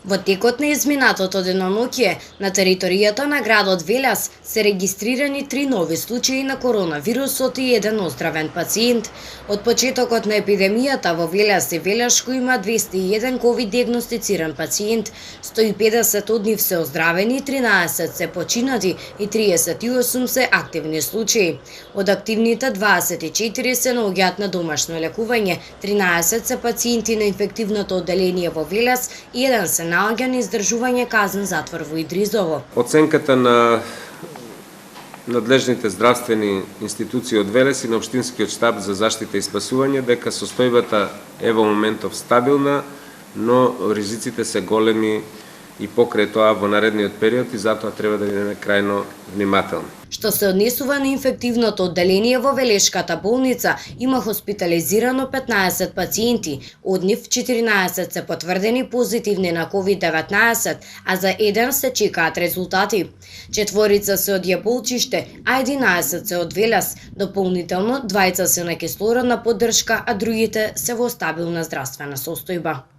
Во текот на изминатото деноноќе на територијата на градот Велес се регистрирани 3 нови случаи на коронавирусот и еден оздравен пациент. Од почетокот на епидемијата во Велес и Велешко има 201 ковид диагностициран пациент, 150 од нив се оздравени, 13 се починати и 38 се активни случаи. Од активните 24 се наоѓаат на домашно лекување, 13 се пациенти на инфективното одделение во Велес и еден се наоѓа на издржување казен затвор во Идризово. Оценката на надлежните здравствени институции од Велес и на Општинскиот штаб за заштита и спасување дека состојбата е во моментов стабилна, но ризиците се големи и покрај тоа во наредниот период и затоа треба да бидеме крајно внимателни. Што се однесува на инфективното одделение во Велешката болница, има хоспитализирано 15 пациенти, од нив 14 се потврдени позитивни на COVID-19, а за еден се чекаат резултати. 4 се од Јаболчиште, а 11 се од Велес. Дополнително 2 се на кислородна поддршка, а другите се во стабилна здравствена состојба.